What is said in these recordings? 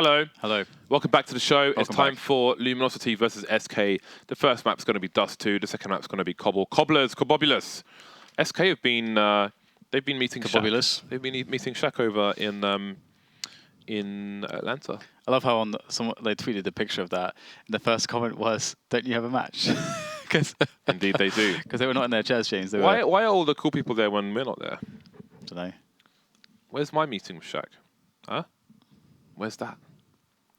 Hello. Hello. Welcome back to the show. Welcome it's time back. for Luminosity versus SK. The first map's going to be Dust 2. The second map's going to be Cobblers. SK have been they've been meeting Cobobulous. Shaq. They've been meeting Shaq over in Atlanta. I love how they tweeted the picture of that. And the first comment was, "Don't you have a match?" Indeed, they do. Because they were not in their chairs, James. Why are all the cool people there when we're not there? Don't know. Where's my meeting with Shaq? Huh? Where's that?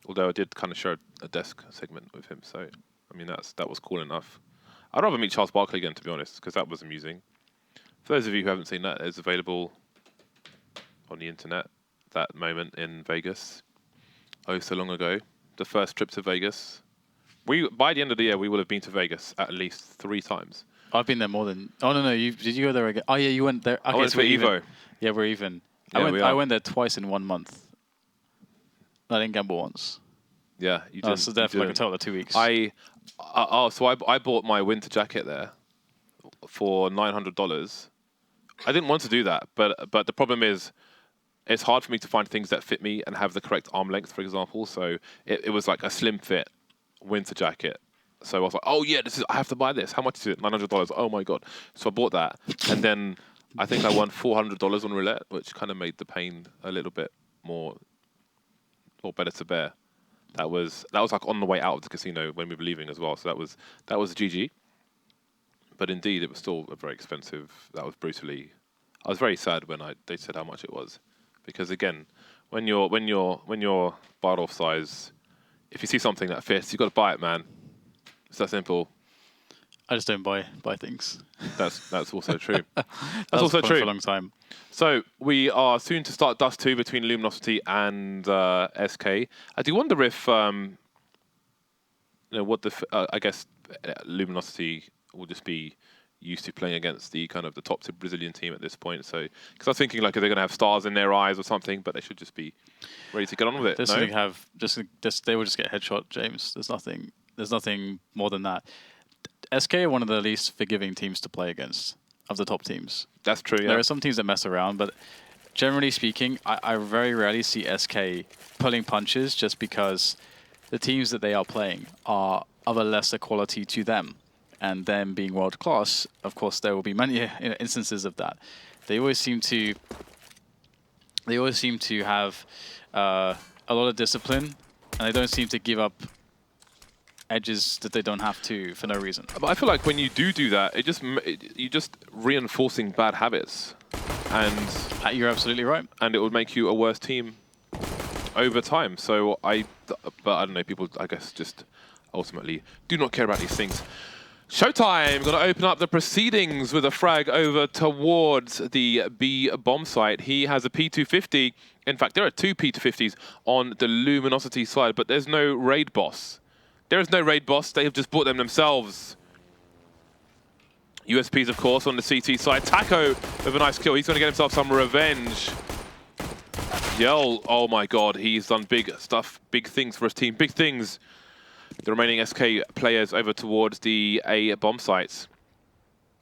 Although I did kind of share a desk segment with him, so I mean that was cool enough. I'd rather meet Charles Barkley again, to be honest, because that was amusing. For those of you who haven't seen that, it's available on the internet. That moment in Vegas, oh so long ago, the first trip to Vegas. By the end of the year, we will have been to Vegas at least 3 times. I've been there more than. Oh no, did you go there again? Oh yeah, you went there. Okay, I went so for we're Evo. even. Yeah, we're even. Yeah, I went there twice in 1 month. I didn't gamble once. Yeah, you did. So there for like a total of 2 weeks. I bought my winter jacket there for $900. I didn't want to do that, but the problem is, it's hard for me to find things that fit me and have the correct arm length, for example. So it was like a slim fit winter jacket. So I was like, oh yeah, I have to buy this. How much is it? $900. Oh my god! So I bought that, and then I think I won $400 on roulette, which kind of made the pain a little bit more or better to bear. That was like on the way out of the casino when we were leaving as well. So that was GG. But indeed, it was still a very expensive. That was brutally. I was very sad when they said how much it was, because again, when you're Bardolph size, if you see something that fits, you've got to buy it, man. It's that simple. I just don't buy things. That's also true. That's also true for a long time. So we are soon to start Dust 2 between Luminosity and SK. I do wonder if what I guess Luminosity will just be used to playing against the kind of the top Brazilian team at this point. So because I was thinking like, are they going to have stars in their eyes or something? But they should just be ready to get on with it. They will just get headshot, James. There's nothing more than that. SK are one of the least forgiving teams to play against of the top teams. That's true, yeah. There are some teams that mess around, but generally speaking, I very rarely see SK pulling punches just because the teams that they are playing are of a lesser quality to them. And them being world-class, of course, there will be many instances of that. They always seem to have a lot of discipline, and they don't seem to give up edges that they don't have to for no reason. But I feel like when you do that, you're just reinforcing bad habits, and you're absolutely right. And it would make you a worse team over time. So but I don't know. People, I guess, just ultimately do not care about these things. SHOOWTiME going to open up the proceedings with a frag over towards the B bomb site. He has a P250. In fact, there are 2 P250s on the Luminosity side, but there's no raid boss. There is no raid boss. They have just bought them themselves. USPs, of course, on the CT side. Taco with a nice kill. He's going to get himself some revenge. Yell, oh my god, he's done big stuff, big things for his team, big things. The remaining SK players over towards the A bomb sites.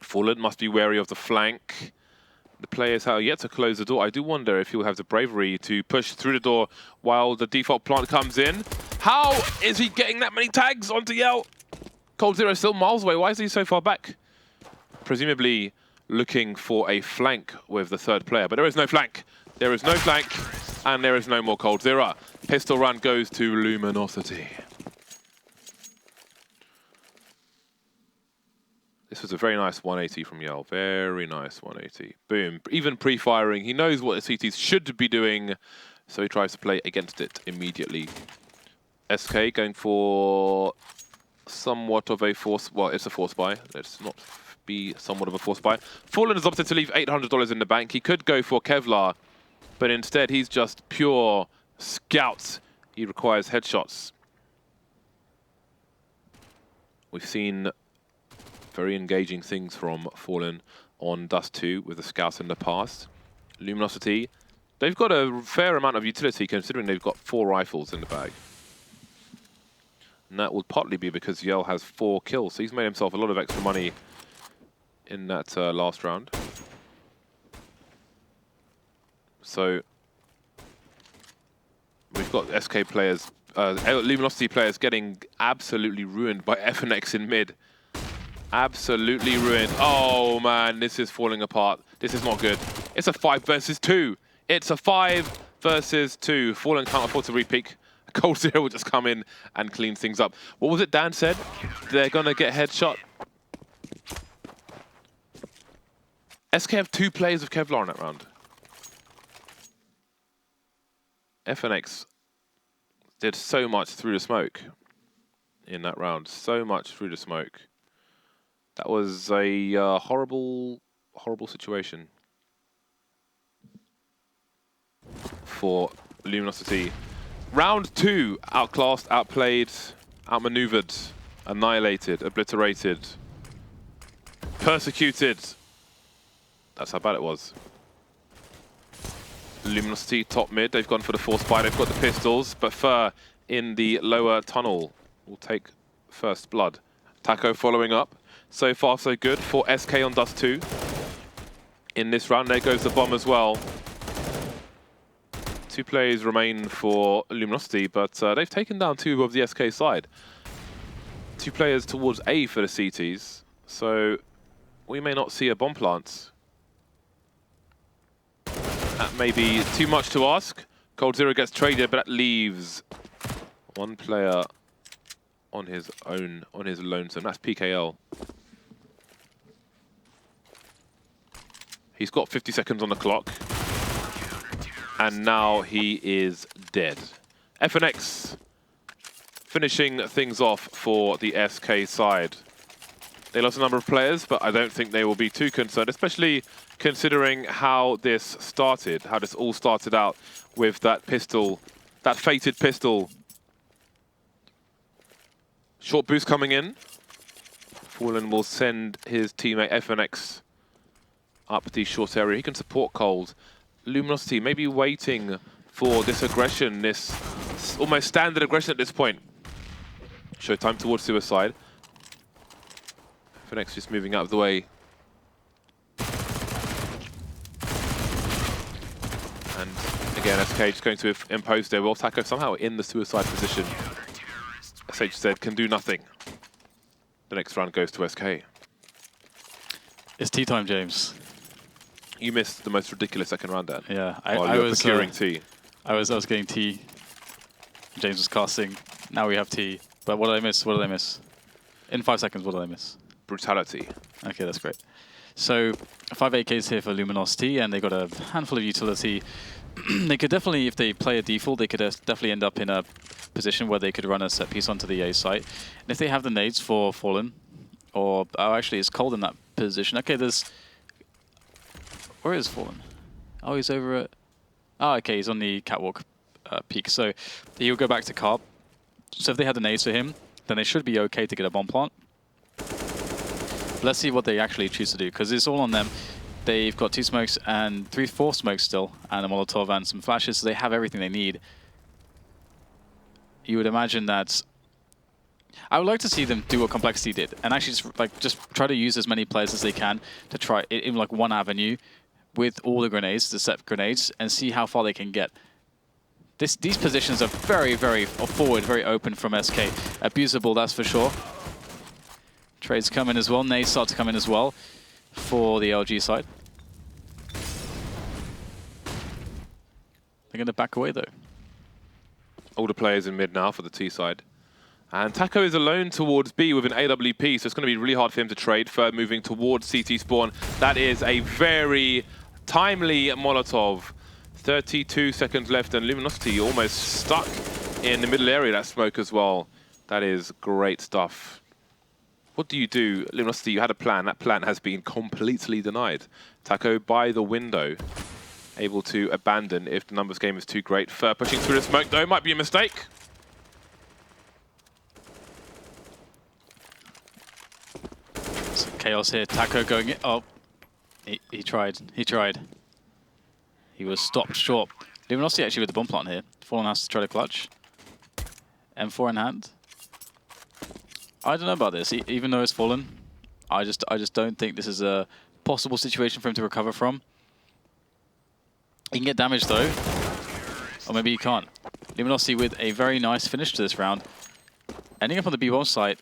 Fallen must be wary of the flank. The players have yet to close the door. I do wonder if he'll have the bravery to push through the door while the default plant comes in. How is he getting that many tags onto Yell? coldzera is still miles away. Why is he so far back? Presumably looking for a flank with the third player, but there is no flank. There is no flank, and there is no more coldzera. Pistol run goes to Luminosity. This was a very nice 180 from Yell. Very nice 180. Boom. Even pre-firing, he knows what the CTs should be doing, so he tries to play against it immediately. SK going for somewhat of a force. Well, it's a force buy. Let's not be somewhat of a force buy. Fallen has opted to leave $800 in the bank. He could go for Kevlar, but instead he's just pure scout. He requires headshots. We've seen very engaging things from Fallen on Dust 2 with the scouts in the past. Luminosity, they've got a fair amount of utility considering they've got 4 rifles in the bag. And that will partly be because Yell has 4 kills, so he's made himself a lot of extra money in that last round. So we've got SK players, Luminosity players getting absolutely ruined by FNX in mid. Absolutely ruined. Oh man, this is falling apart. This is not good. It's a 5 versus 2. It's a 5 versus 2. Fallen can't afford to repeak. coldzera will just come in and clean things up. What was it Dan said? They're gonna get headshot. SK have 2 players of Kevlar in that round. FNX did so much through the smoke in that round. So much through the smoke. That was a horrible, horrible situation for Luminosity. Round 2, outclassed, outplayed, outmaneuvered, annihilated, obliterated, persecuted. That's how bad it was. Luminosity top mid, they've gone for the force buy, they've got the pistols, but Fur in the lower tunnel will take first blood. Taco following up. So far so good for SK on Dust 2. In this round, there goes the bomb as well. 2 players remain for Luminosity, but they've taken down 2 of the SK side. 2 players towards A for the CTs, so we may not see a bomb plant. That may be too much to ask. coldzera gets traded, but that leaves 1 player on his own, on his lonesome. That's PKL. He's got 50 seconds on the clock. And now he is dead. FNX finishing things off for the SK side. They lost a number of players, but I don't think they will be too concerned, especially considering how this started, how this all started out with that pistol, that fated pistol. Short boost coming in. Fallen will send his teammate FNX up the short area. He can support Cold. Luminosity maybe waiting for this aggression, this almost standard aggression at this point. SHOOWTiME towards suicide. FNX just moving out of the way. And again, SK just going to impose their will. Taco somehow in the suicide position. SHZ can do nothing. The next round goes to SK. It's tea time, James. You missed the most ridiculous second round, Dan. Yeah, I was procuring tea. I was getting tea. James was casting. Now we have tea. But what did I miss? What did I miss? In 5 seconds, what did I miss? Brutality. Okay, that's great. So 5 AKs here for Luminosity, and they got a handful of utility. They could definitely, if they play a default, they could definitely end up in a position where they could run a set piece onto the A site. And if they have the nades for Fallen, or oh, actually, it's Cold in that position. Okay, there's. Where is Fallen? Oh, he's over at. Oh, okay, he's on the catwalk peak. So he'll go back to Carp. So if they had the nades for him, then they should be okay to get a bomb plant. Let's see what they actually choose to do, because it's all on them. They've got 2 smokes and 4 smokes still, and a Molotov and some flashes, so they have everything they need. You would imagine that... I would like to see them do what Complexity did, and actually just try to use as many players as they can to try in like one avenue with all the grenades, the set grenades, and see how far they can get. These positions are very, very forward, very open from SK. Abusable, that's for sure. Trades come in as well. Nades start to come in as well for the LG side. They're going to back away, though. All the players in mid now for the T side. And Taco is alone towards B with an AWP, so it's going to be really hard for him to trade. Third moving towards CT spawn. That is a very timely Molotov. 32 seconds left, and Luminosity almost stuck in the middle area, that smoke as well. That is great stuff. What do you do? Luminosity, you had a plan. That plan has been completely denied. Taco by the window, able to abandon if the numbers game is too great. Fur pushing through the smoke, though, might be a mistake. Some chaos here. Taco going in. Oh, he tried. He tried. He was stopped short. Luminosity actually with the bomb plant here. Fallen has to try to clutch. M4 in hand. I don't know about this. Even though it's Fallen, I just don't think this is a possible situation for him to recover from. He can get damaged though, or maybe he can't. Luminosity with a very nice finish to this round. Ending up on the B-bomb site,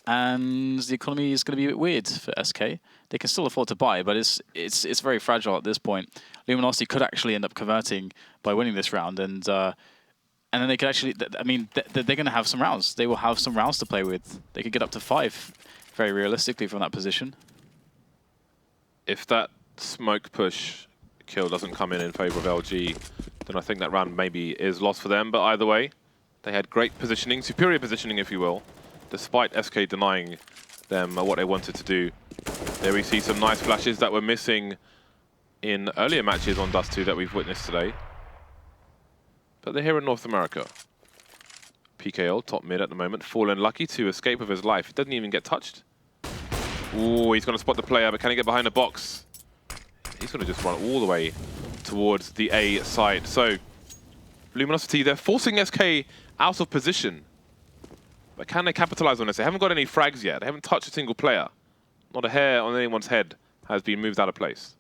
and the economy is going to be a bit weird for SK. They can still afford to buy, but it's very fragile at this point. Luminosity could actually end up converting by winning this round, and then they could actually, I mean, they're going to have some rounds. They will have some rounds to play with. They could get up to 5, very realistically, from that position. If that smoke push kill doesn't come in favor of LG, then I think that round maybe is lost for them. But either way, they had great positioning, superior positioning, if you will, despite SK denying them what they wanted to do. There we see some nice flashes that were missing in earlier matches on Dust 2 that we've witnessed today. But they're here in North America. PKL, top mid at the moment, Fallen lucky to escape with his life. He doesn't even get touched. Ooh, he's going to spot the player, but can he get behind the box? He's going to just run all the way towards the A side. So, Luminosity, they're forcing SK out of position. But can they capitalize on this? They haven't got any frags yet. They haven't touched a single player. Not a hair on anyone's head has been moved out of place.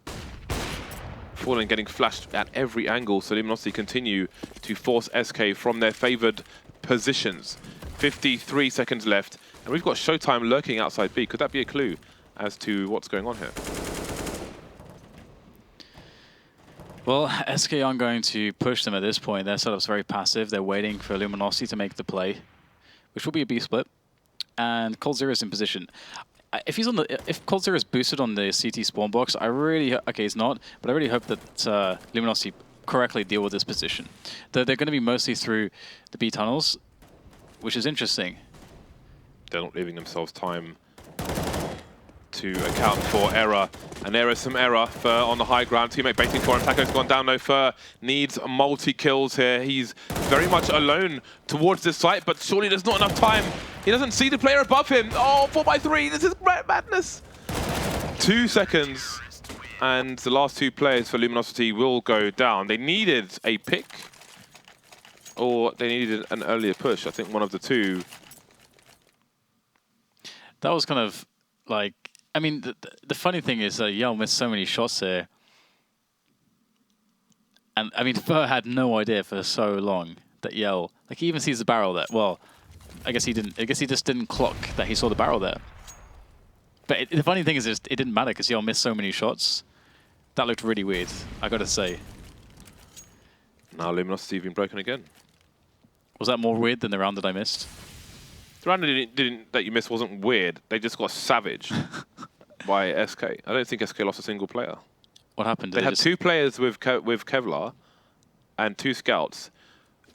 Fallen getting flashed at every angle, so Luminosity continue to force SK from their favored positions. 53 seconds left, and we've got SHOOWTiME lurking outside B. Could that be a clue as to what's going on here? Well, SK aren't going to push them at this point. Their setup's very passive. They're waiting for Luminosity to make the play, which will be a B split. And coldzera is in position. If coldzera is boosted on the CT spawn box, I really okay, he's not, but I really hope that Luminosity correctly deal with this position. They're going to be mostly through the B tunnels, which is interesting. They're not leaving themselves time to account for error. And there is some error for on the high ground. Teammate baiting for him. Taco's gone down. No fur. Needs multi-kills here. He's very much alone towards this site, but surely there's not enough time. He doesn't see the player above him. Oh, 4x3. This is madness. 2 seconds. And the last 2 players for Luminosity will go down. They needed a pick, or they needed an earlier push. I think one of the two. That was kind of like, I mean, the funny thing is that Yell missed so many shots here. And I mean, Fur had no idea for so long that Yell, like, he even sees the barrel there. Well, I guess he didn't. I guess he just didn't clock that he saw the barrel there. But the funny thing is, it didn't matter because Yell missed so many shots. That looked really weird, I gotta say. Now Luminosity been broken again. Was that more weird than the round that I missed? The round that you missed wasn't weird. They just got savaged by SK. I don't think SK lost a single player. What happened? They had 2 players with Kevlar and 2 scouts.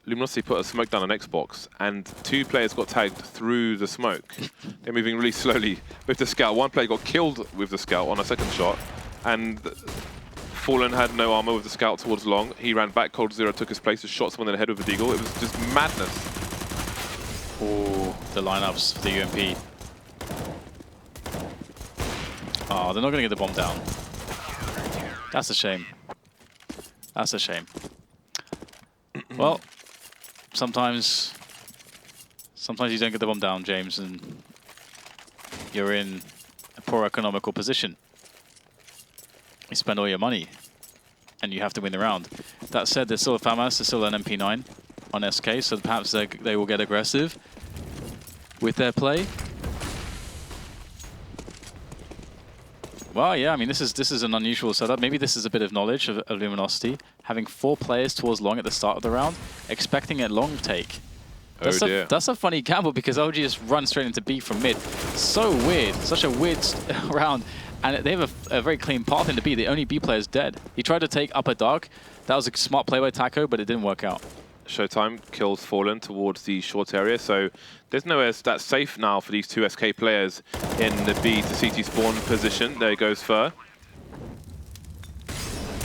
Luminosity put a smoke down on Xbox, and 2 players got tagged through the smoke. They're moving really slowly with the scout. 1 player got killed with the scout on a second shot, and Fallen had no armor with the scout towards long. He ran back, coldzera took his place, just shot someone in the head with a deagle. It was just madness. Oh, the lineups for the UMP. Oh, they're not going to get the bomb down. That's a shame. That's a shame. Well, sometimes you don't get the bomb down, James, and you're in a poor economical position. You spend all your money, and you have to win the round. That said, there's still a FAMAS, there's still an MP9 on SK, so perhaps they will get aggressive with their play. Well, yeah, I mean, this is an unusual setup. Maybe this is a bit of knowledge of Luminosity, having 4 players towards long at the start of the round, expecting a long take. That's a funny gamble because OG just runs straight into B from mid. So weird, such a weird round. And they have a very clean path into B. The only B player is dead. He tried to take upper dark. That was a smart play by Taco, but it didn't work out. SHOOWTiME kills Fallen towards the short area, so there's nowhere that's safe now for these 2 SK players in the B to CT spawn position. There goes Fur.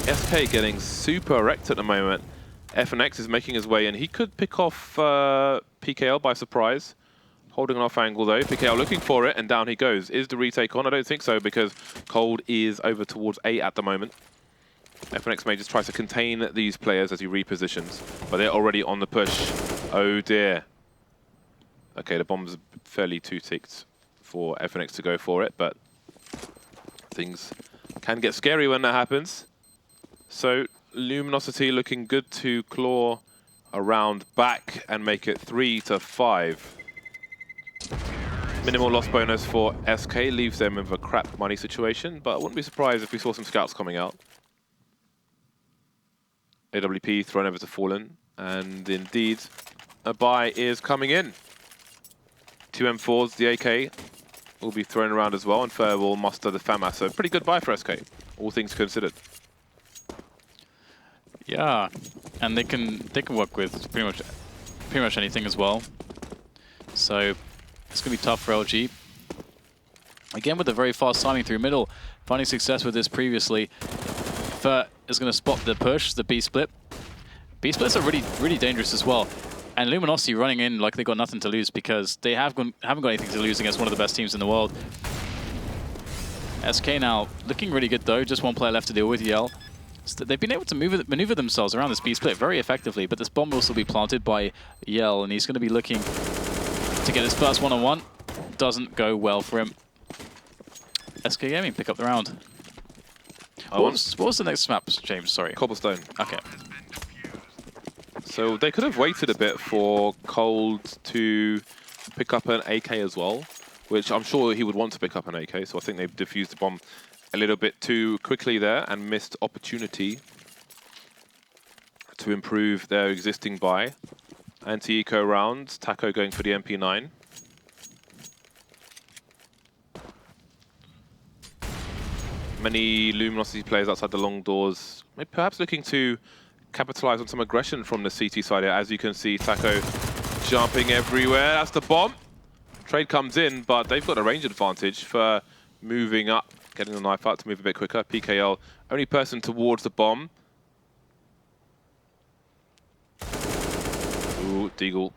SK getting super wrecked at the moment. FNX is making his way in. He could pick off PKL by surprise. Holding an off angle though. PKL looking for it, and down he goes. Is the retake on? I don't think so, because Cold is over towards A at the moment. FNX may just try to contain these players as he repositions, but they're already on the push. Oh dear. Okay, the bomb's fairly two-ticked for FNX to go for it, but things can get scary when that happens. So Luminosity looking good to claw a round back and make it 3-5. Minimal loss bonus for SK leaves them with a crap money situation, but I wouldn't be surprised if we saw some scouts coming out. AWP thrown over to Fallen, and indeed, a buy is coming in. 2 M4s, the AK will be thrown around as well, and Fer will muster the FAMAS, so pretty good buy for SK, all things considered. Yeah, and they can work with pretty much anything as well. So it's gonna be tough for LG. Again, with a very fast timing through middle, finding success with this previously. Fer is gonna spot the push, the B split. B splits are really dangerous as well. And Luminosity running in like they got nothing to lose because they haven't got anything to lose against one of the best teams in the world. SK now looking really good though, just one player left to deal with, Yell. So they've been able to maneuver themselves around this B split very effectively, but this bomb will still be planted by Yell, and he's going to be looking to get his first one-on-one. Doesn't go well for him. SK Gaming pick up the round. What was the next map, James? Sorry. Cobblestone. Okay. So they could have waited a bit for Cold to pick up an AK as well, which I'm sure he would want to pick up an AK, so I think they've defused the bomb a little bit too quickly there and missed opportunity to improve their existing buy. Anti-eco rounds, Taco going for the MP9. Many Luminosity players outside the long doors, maybe perhaps looking to capitalize on some aggression from the CT side here. As you can see, Taco jumping everywhere. That's the bomb. Trade comes in, but they've got a range advantage for moving up, getting the knife out to move a bit quicker. PKL, only person towards the bomb. Ooh, Deagle.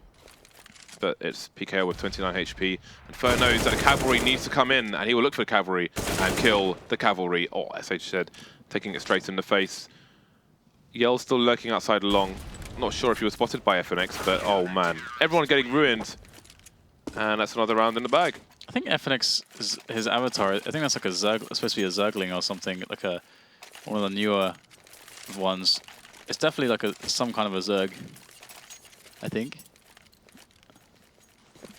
But it's PKL with 29 HP. And Fer knows that the cavalry needs to come in, and he will look for the cavalry and kill the cavalry. Oh, SH said, taking it straight in the face. Yell's still lurking outside long. Not sure if he was spotted by FNX, but oh man. Everyone getting ruined. And that's another round in the bag. I think FNX is his avatar. I think that's like a Zerg, supposed to be a Zergling or something, like one of the newer ones. It's definitely like some kind of a Zerg, I think.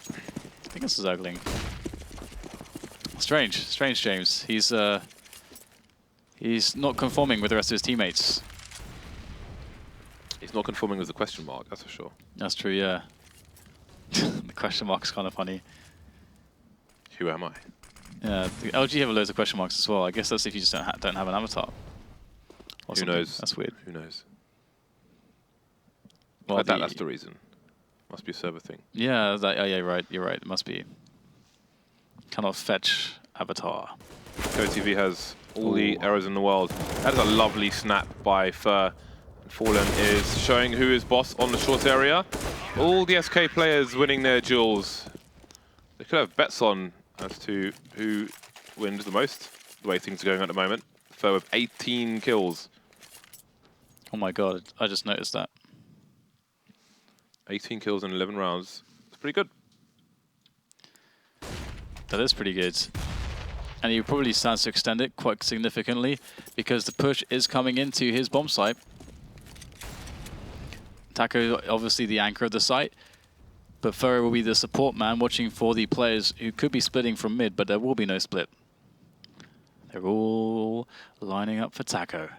I think it's a Zergling. Strange James. He's not conforming with the rest of his teammates. He's not conforming with the question mark, that's for sure. That's true, yeah. The question mark's kind of funny. Who am I? Yeah, the LG have loads of question marks as well. I guess that's if you just don't have an avatar. Or Who something. knows? That's weird. Who knows? Well, I doubt that's the reason. Must be a server thing. Yeah, yeah, right. You're right. It must be. Cannot fetch avatar. GoTV has all the errors in the world. That is a lovely snap by Fer. Fallen is showing who is boss on the short area. All the SK players winning their duels. They could have bets on as to who wins the most, the way things are going at the moment. Fer with 18 kills. Oh my god, I just noticed that. 18 kills in 11 rounds. It's pretty good. That is pretty good. And he probably stands to extend it quite significantly because the push is coming into his bomb site. Taco obviously the anchor of the site, but Fer will be the support man watching for the players who could be splitting from mid, but there will be no split. They're all lining up for Taco.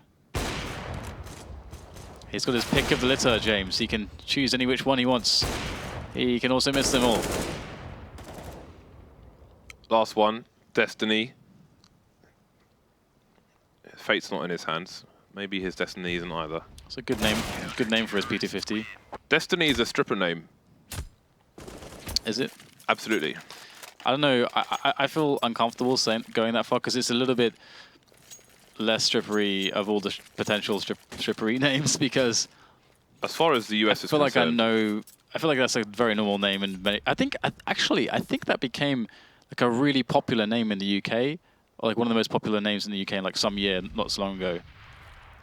He's got his pick of the litter, James. He can choose any which one he wants. He can also miss them all. Last one, Destiny. Fate's not in his hands. Maybe his Destiny isn't either. It's a good name. Good name for his P250. Destiny is a stripper name. Is it? Absolutely. I don't know. I feel uncomfortable going that far because it's a little bit less strippery of all the potential strippery names because as far as the US is concerned, I feel like that's a very normal name, and I think that became like a really popular name in the UK, or like one of the most popular names in the UK in like some year not so long ago.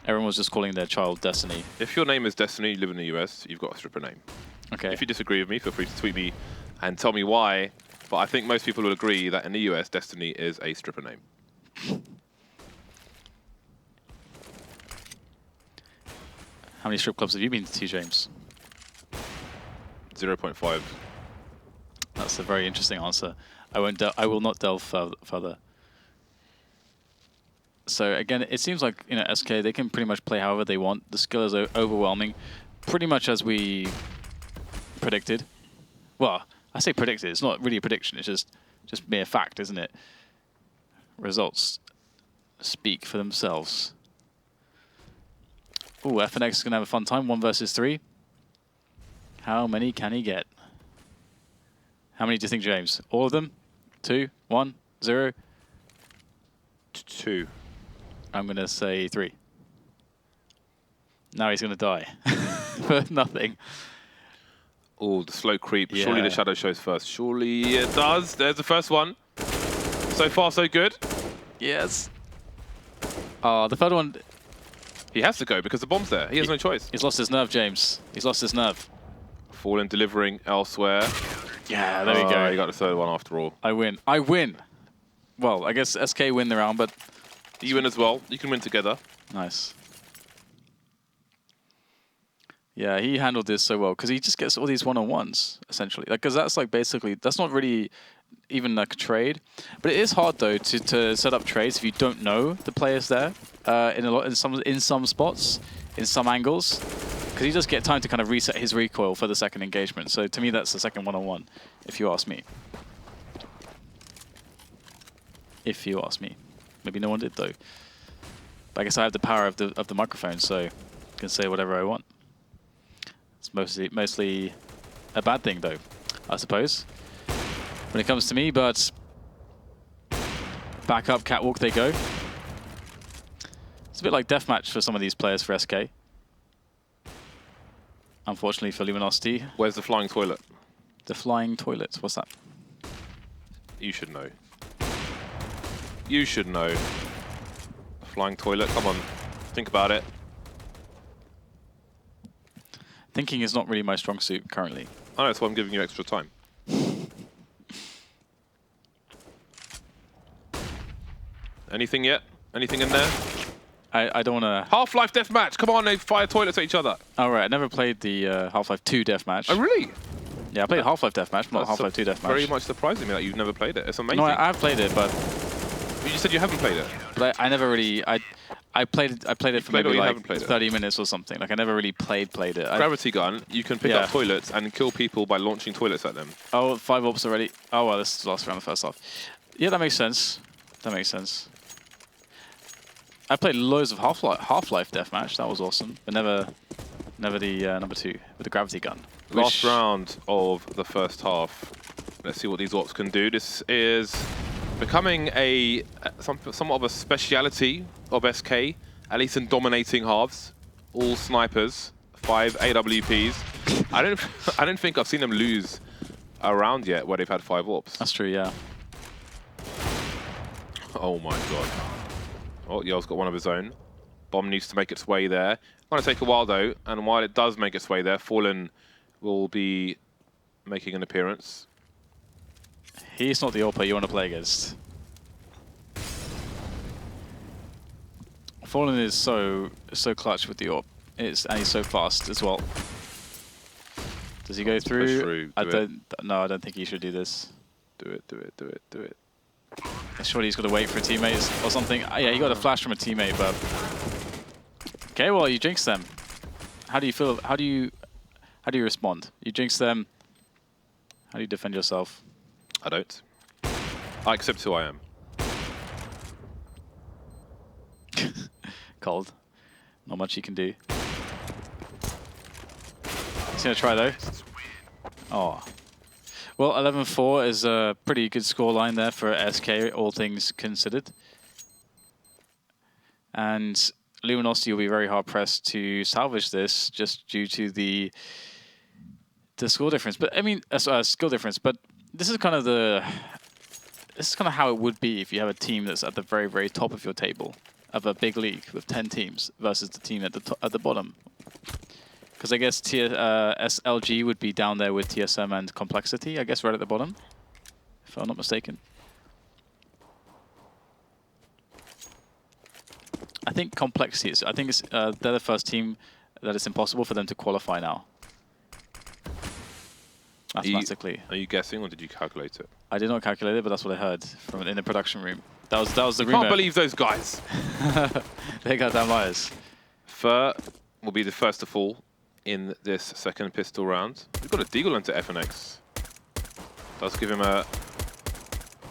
Everyone was just calling their child Destiny. If your name is Destiny, you live in the US, you've got a stripper name. Okay. If you disagree with me, feel free to tweet me and tell me why. But I think most people will agree that in the US, Destiny is a stripper name. How many strip clubs have you been to, James? 0.5. That's a very interesting answer. I will not delve further. So again, it seems like SK, they can pretty much play however they want. The skill is overwhelming, pretty much as we predicted. Well, I say predicted. It's not really a prediction. It's just mere fact, isn't it? Results speak for themselves. Ooh, FNX is gonna have a fun time. 1 versus 3. How many can he get? How many do you think, James? All of them? 2, 1, 0? 2. I'm going to say 3. Now he's going to die for nothing. Oh, the slow creep. Yeah. Surely the shadow shows first. Surely it does. There's the first one. So far, so good. Yes. Oh, the third one. He has to go because the bomb's there. He has no choice. He's lost his nerve, James. He's lost his nerve. Fallen delivering elsewhere. Yeah, there we go. He got the third one after all. I win. I win. Well, I guess SK win the round, but... You win as well. You can win together. Nice. Yeah, he handled this so well because he just gets all these one-on-ones, essentially. Because that's like basically, that's not really even like a trade. But it is hard, though, to set up trades if you don't know the players there in some spots, in some angles. Because he does get time to kind of reset his recoil for the second engagement. So to me, that's the second one-on-one, if you ask me. If you ask me. Maybe no one did, though. But I guess I have the power of the microphone, so I can say whatever I want. It's mostly a bad thing, though, I suppose, when it comes to me. But back up, catwalk they go. It's a bit like deathmatch for some of these players for SK. Unfortunately for Luminosity. Where's the flying toilet? The flying toilet. What's that? You should know. You should know. Flying toilet, come on. Think about it. Thinking is not really my strong suit currently. I know, that's why I'm giving you extra time. Anything yet? Anything in there? I don't want to... Half-Life Deathmatch! Come on, they fire toilets at each other. Oh, right. I never played the Half-Life 2 Deathmatch. Oh, really? Yeah, I played Half-Life Deathmatch, not Half-Life 2 Deathmatch. Very much surprising me that you've never played it. It's amazing. No, I've played it, but... You just said you haven't played it. But I never really... I played it for maybe like 30 minutes or something. Like, I never really played it. Gravity gun, you can pick up toilets and kill people by launching toilets at them. Oh, 5 orbs already. Oh, well, this is the last round of the first half. Yeah, that makes sense. That makes sense. I played loads of Half-Life Deathmatch. That was awesome. But never the number 2 with the gravity gun. Last round of the first half. Let's see what these orcs can do. This is becoming somewhat of a speciality of SK, at least in dominating halves. All snipers, 5 AWPs. I don't think I've seen them lose a round yet where they've had 5 AWPs. That's true, yeah. Oh my god. Oh, Yell's got one of his own. Bomb needs to make its way there. It's going to take a while though, and while it does make its way there, Fallen will be making an appearance. He's not the AWP you want to play against. Fallen is so clutch with the AWP. And he's so fast as well. Does he go through? I don't think he should do this. Do it. Surely he's got to wait for a teammate or something. Yeah, he got a flash from a teammate, but... Okay, well, you jinx them. How do you feel? How do you respond? You jinx them. How do you defend yourself? I don't. I accept who I am. Cold. Not much he can do. He's going to try, though. Oh. Well, 11-4 is a pretty good scoreline there for SK, all things considered. And Luminosity will be very hard-pressed to salvage this just due to the score difference. But, I mean, skill difference. But this is kind of how it would be if you have a team that's at the very, very top of your table of a big league with 10 teams versus the team at the bottom. Because I guess SLG would be down there with TSM and Complexity, I guess right at the bottom, if I'm not mistaken. I think Complexity is, I think it's, they're the first team that it's impossible for them to qualify now. mathematically. Are you guessing or did you calculate it? I did not calculate it, but that's what I heard from in the production room. That was the rumor. Can't believe those guys. They got damn liars. Fur will be the first to fall in this second pistol round. We've got a deagle into FNX. Does give him a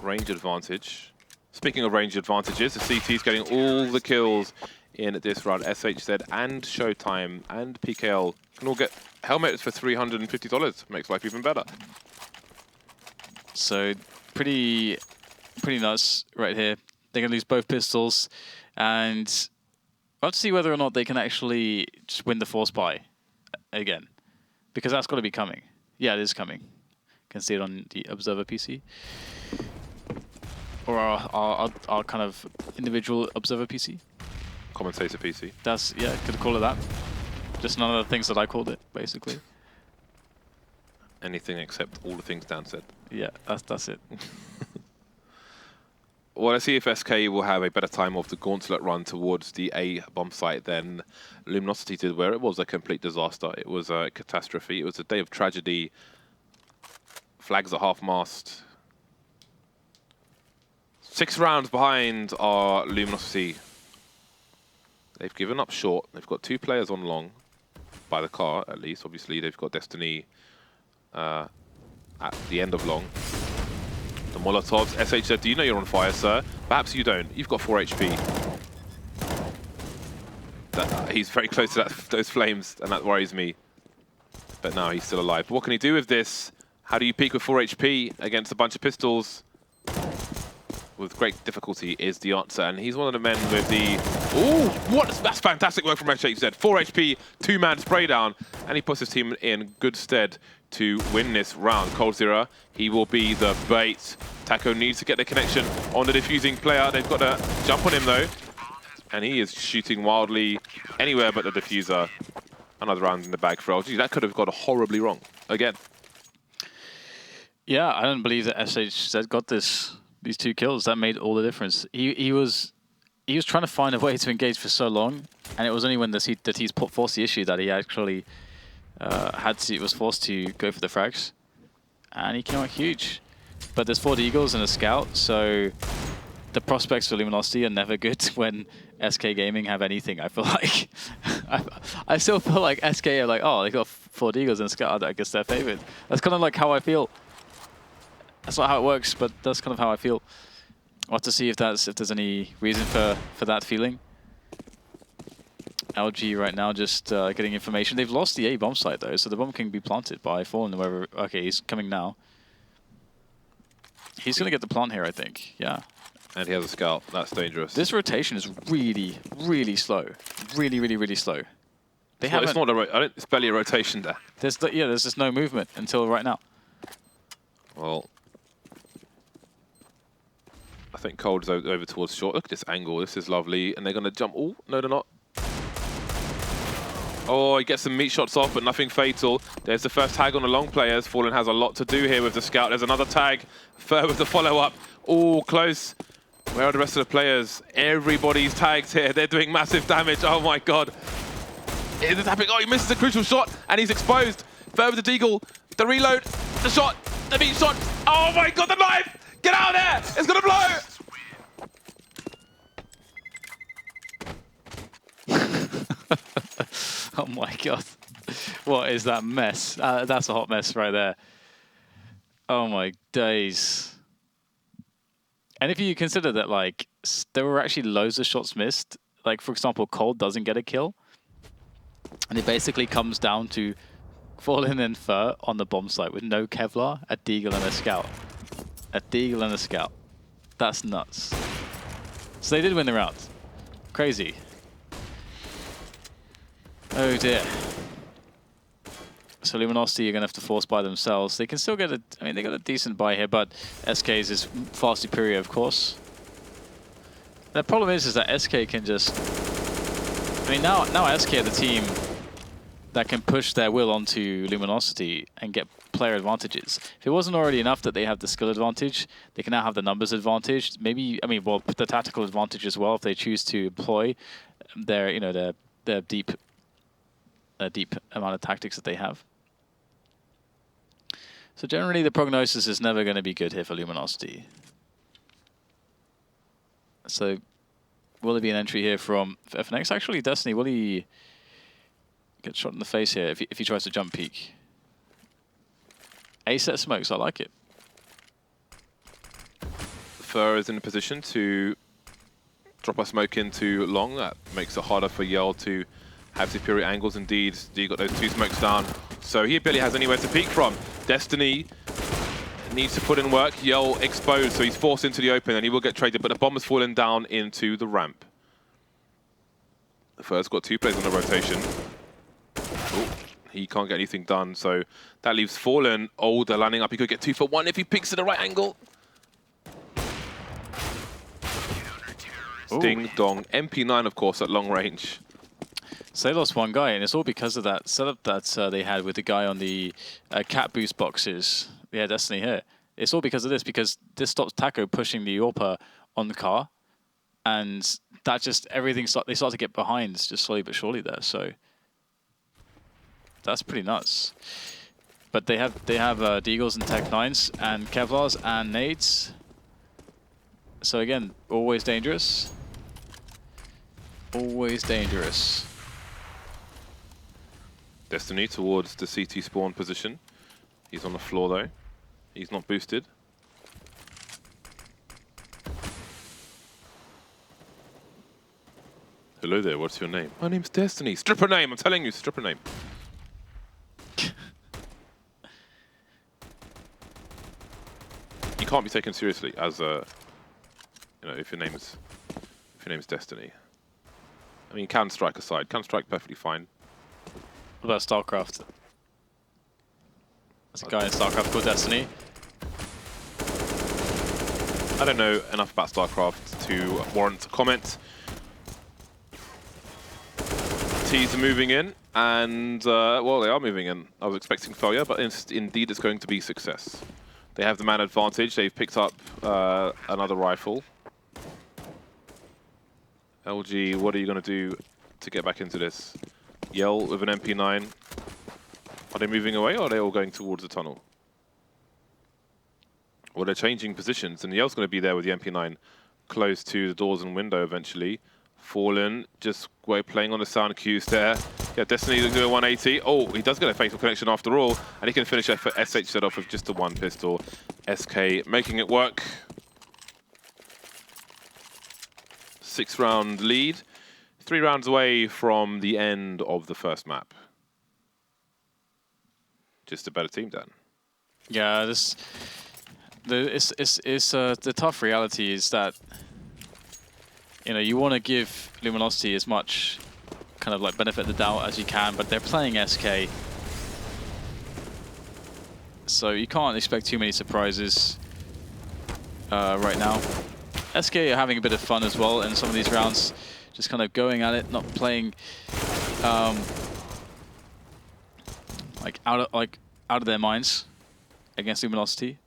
range advantage. Speaking of range advantages, the CT is getting all the kills in this round. SHZ and SHOOWTiME and PKL can all get helmets for $350. Makes life even better. So pretty nuts right here. They're going to lose both pistols, and we'll have to see whether or not they can actually just win the force buy again, because that's got to be coming. Yeah, it is coming. Can see it on the Observer PC. Or our kind of individual Observer PC. Commentator PC. That's, yeah, could call it that. Just none of the things that I called it, basically. Anything except all the things Dan said. Yeah, that's it. Well, let's see if SK will have a better time of the gauntlet run towards the A bomb site than Luminosity did, where it was a complete disaster. It was a catastrophe. It was a day of tragedy. Flags at half-mast. 6 rounds behind are Luminosity. They've given up short. They've got 2 players on long, by the car at least. Obviously, they've got Destiny at the end of long. The Molotovs. SHZ, do you know you're on fire, sir? Perhaps you don't. You've got 4 HP. He's very close to those flames, and that worries me. But now he's still alive. But what can he do with this? How do you peak with 4 HP against a bunch of pistols? With great difficulty is the answer, and he's one of the men with the... Ooh, that's fantastic work from SHZ. 4 HP, 2-man spray down, and he puts his team in good stead to win this round. coldzera, he will be the bait. Taco needs to get the connection on the diffusing player. They've got to jump on him though, and he is shooting wildly anywhere but the diffuser. Another round in the bag for LG. That could have gone horribly wrong again. Yeah, I don't believe that SHZ got these 2 kills. That made all the difference. He was trying to find a way to engage for so long, and it was only when he's forced the issue that he actually was forced to go for the frags, and he came out huge. But there's 4 Deagles and a Scout, so the prospects for Luminosity are never good when SK Gaming have anything, I feel like. I still feel like SK are like, oh, they got 4 Deagles and a Scout, I guess they're favored. That's kind of like how I feel. That's not how it works, but that's kind of how I feel. I'll have to see if there's any reason for that feeling. LG right now just getting information. They've lost the A bomb site though, so the bomb can be planted by Fallen. Whoever. Okay, he's coming now. He's gonna get the plant here, I think. Yeah. And he has a scout. That's dangerous. This rotation is really, really slow. Really, really, really slow. It's barely a rotation there. There's just no movement until right now. Well, I think Cold is over towards short. Look at this angle. This is lovely. And they're going to jump. Oh, no, they're not. Oh, he gets some meat shots off, but nothing fatal. There's the first tag on the long players. Fallen has a lot to do here with the scout. There's another tag. Fur with the follow-up. Oh, close. Where are the rest of the players? Everybody's tagged here. They're doing massive damage. Oh, my God. Is this happening? Oh, he misses a crucial shot, and he's exposed. Fur with the deagle. The reload. The shot. The meat shot. Oh, my God, the knife. Get out of there! It's gonna blow! Oh my God. What is that mess? That's a hot mess right there. Oh my days. And if you consider that, like, there were actually loads of shots missed, like, for example, Cold doesn't get a kill, and it basically comes down to Fallen and Fur on the bomb site with no Kevlar, a Deagle, and a Scout. A Deagle and a Scout. That's nuts. So they did win the round. Crazy. Oh dear. So Luminosity are going to have to force buy themselves. They can still get a... I mean, they got a decent buy here, but SK's is far superior, of course. The problem is that SK can just... I mean, now SK are the team that can push their will onto Luminosity and get player advantages. If it wasn't already enough that they have the skill advantage, they can now have the numbers advantage. Maybe, I mean, well, the tactical advantage as well if they choose to employ their, you know, their deep amount of tactics that they have. So generally, the prognosis is never going to be good here for Luminosity. So will there be an entry here from FNX? Actually, Destiny, will he get shot in the face here if he tries to jump peek? A-set smokes, I like it. Fur is in a position to drop a smoke into long. That makes it harder for Yell to have superior angles. Indeed, he got those 2 smokes down. So he barely has anywhere to peek from. Destiny needs to put in work. Yell exposed, so he's forced into the open and he will get traded, but the bomb has fallen down into the ramp. The Fur's got 2 players on the rotation. Ooh, he can't get anything done, so that leaves Fallen. Oh, they're lining up. He could get 2 for 1 if he peeks at the right angle. Ding dong. MP9, of course, at long range. So they lost 1 guy, and it's all because of that setup that they had with the guy on the cat boost boxes. Yeah, Destiny here. It's all because of this, because this stops Taco pushing the Orpa on the car, and that just everything they start to get behind just slowly but surely there. So that's pretty nuts. But they have Deagles and Tech 9s and Kevlars and nades. So again, always dangerous. Always dangerous. Destiny towards the CT spawn position. He's on the floor though. He's not boosted. Hello there, what's your name? My name's Destiny. Stripper name, I'm telling you, stripper name. You can't be taken seriously as a, you know, if your name is Destiny. I mean, Counter-Strike aside, Counter-Strike perfectly fine. What about StarCraft? There's a guy in StarCraft called Destiny. I don't know enough about StarCraft to warrant a comment. T's are moving in, and well, they are moving in. I was expecting failure, but indeed it's going to be success. They have the man advantage. They've picked up another rifle. LG, what are you going to do to get back into this? Yell with an MP9. Are they moving away, or are they all going towards the tunnel? Well, they're changing positions, and Yell's going to be there with the MP9 close to the doors and window eventually. Fallen, just playing on the sound cues there. Yeah, Destiny to do a 180. Oh, he does get a fatal connection after all, and he can finish for SH set off with just the 1 pistol. SK making it work. 6-round lead. 3 rounds away from the end of the first map. Just a better team then. Yeah, the tough reality is that, you know, you want to give Luminosity as much kind of like benefit of the doubt as you can, but they're playing SK, so you can't expect too many surprises right now. SK are having a bit of fun as well in some of these rounds, just kind of going at it, not playing like out of their minds against Luminosity.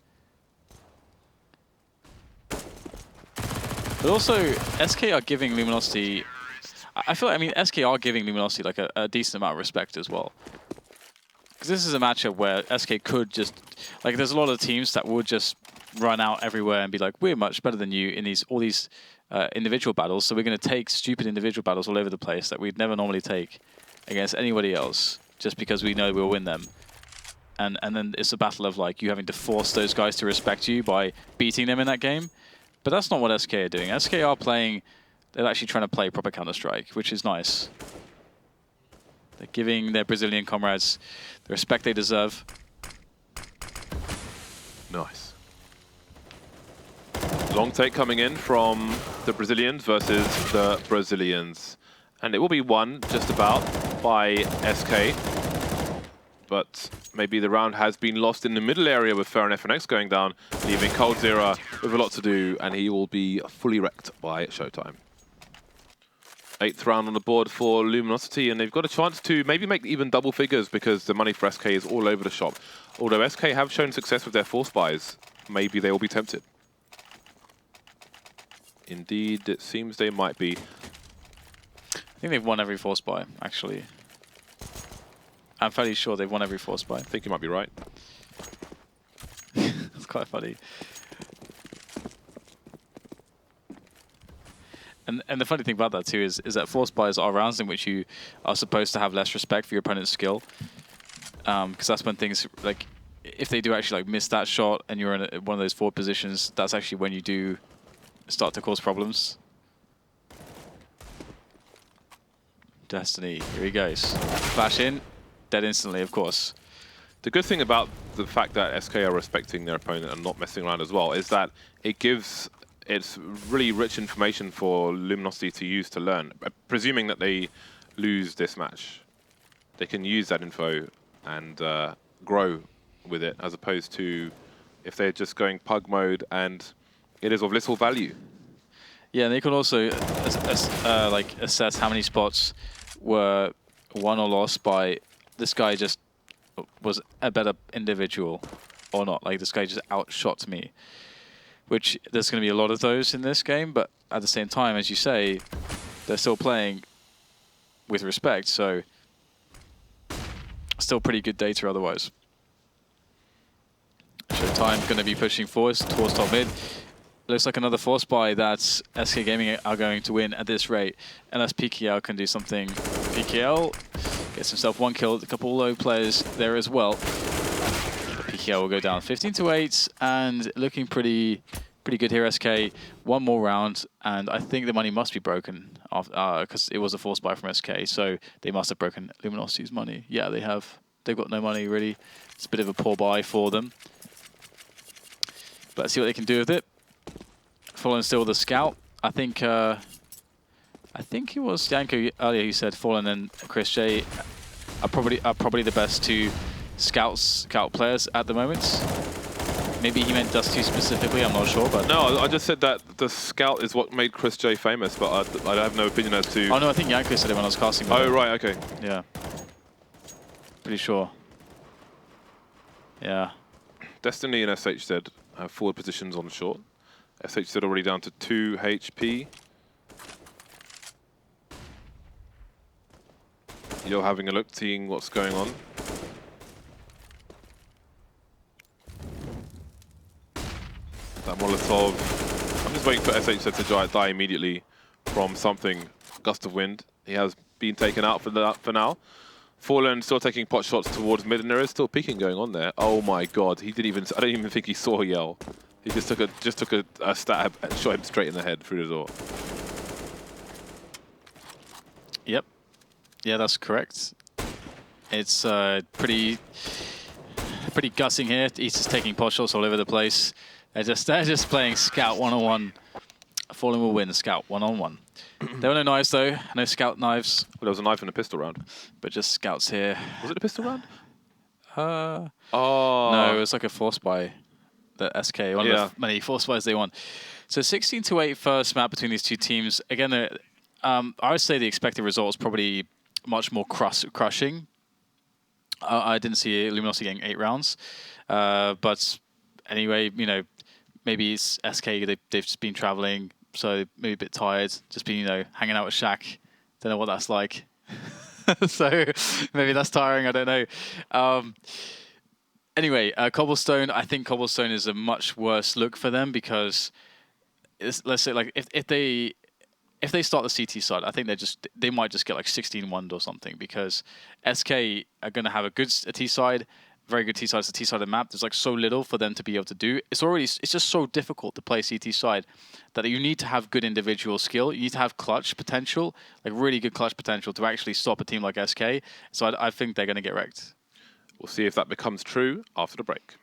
But also, SK are giving Luminosity, I feel like, I mean, SK are giving Luminosity like a decent amount of respect as well. Because this is a matchup where SK could just, like, there's a lot of teams that would just run out everywhere and be like, we're much better than you in all these individual battles, so we're going to take stupid individual battles all over the place that we'd never normally take against anybody else, just because we know we'll win them. And then it's a battle of, like, you having to force those guys to respect you by beating them in that game. But that's not what SK are doing. SK are playing, they're actually trying to play proper Counter-Strike, which is nice. They're giving their Brazilian comrades the respect they deserve. Nice. Long take coming in from the Brazilians versus the Brazilians. And it will be won just about by SK. But maybe the round has been lost in the middle area with Fer and FNX going down, leaving coldzera with a lot to do, and he will be fully wrecked by SHOOWTiME. 8th round on the board for Luminosity, and they've got a chance to maybe make even double figures because the money for SK is all over the shop. Although SK have shown success with their force buys, maybe they will be tempted. Indeed, it seems they might be. I think they've won every force buy, actually. I'm fairly sure they've won every force buy. I think you might be right. quite funny. And the funny thing about that too is that force buys are rounds in which you are supposed to have less respect for your opponent's skill, because that's when things like if they do actually like miss that shot and you're in one of those forward positions, that's actually when you do start to cause problems. Destiny, here he goes. Flash in, dead instantly, of course. The good thing about the fact that SK are respecting their opponent and not messing around as well is that it gives it's really rich information for Luminosity to use to learn. Presuming that they lose this match, they can use that info and grow with it, as opposed to if they're just going pug mode and it is of little value. Yeah, and they can also like assess how many spots were won or lost by this guy just was a better individual or not. Like this guy just outshot me, which there's going to be a lot of those in this game. But at the same time, as you say, they're still playing with respect. So still pretty good data otherwise. SHOOWTiME going to be pushing forward towards top mid. Looks like another force buy that SK Gaming are going to win at this rate, unless PKL can do something. PKL gets himself one kill, a couple low players there as well. PKL will go down 15-8 and looking pretty good here, SK. One more round, and I think the money must be broken because it was a force buy from SK, so they must have broken Luminosity's money. Yeah, they have. They've got no money, really. It's a bit of a poor buy for them. But let's see what they can do with it. Fallen still with the scout. I think it was Janko earlier who said Fallen and Chris J are probably the best two scout players at the moment. Maybe he meant Dusty specifically, I'm not sure. But no, I just said that the scout is what made Chris J famous, but I have no opinion as to... Oh no, I think Janko said it when I was casting. Oh right, okay. Yeah. Pretty sure. Yeah. Destiny and SHZ have forward positions on short. SHZ already down to 2 HP. You're having a look, seeing what's going on. That Molotov. I'm just waiting for SHZ to die immediately from something. Gust of wind. He has been taken out for now. Fallen still taking pot shots towards mid, and there is still peeking going on there. Oh my god, he didn't even. I don't even think he saw Yell. He just took a stab and shot him straight in the head through the door. Yep. Yeah, that's correct. It's pretty gussing here. He's just taking pot shots all over the place. They're just playing scout one-on-one. Fallen will win scout one-on-one. There were no knives though, no scout knives. Well, there was a knife and a pistol round. But just scouts here. Was it a pistol round? Oh. No, it was like a force buy. The SK, one of the many force buys they won. So 16-8 first map between these two teams. Again, I would say the expected result is probably much more crushing. I didn't see Luminosity getting 8 rounds. But anyway, you know, maybe it's SK, they've just been traveling, so maybe a bit tired, just been, you know, hanging out with Shaq. Don't know what that's like. So maybe that's tiring, I don't know. Anyway, Cobblestone, I think Cobblestone is a much worse look for them because, let's say, like if they start the CT side, I think they might just get like 16-1 or something because SK are going to have a T side, very good T side. It's a T side of the map. There's like so little for them to be able to do. It's just so difficult to play CT side that you need to have good individual skill. You need to have clutch potential, like really good clutch potential to actually stop a team like SK. So I think they're going to get wrecked. We'll see if that becomes true after the break.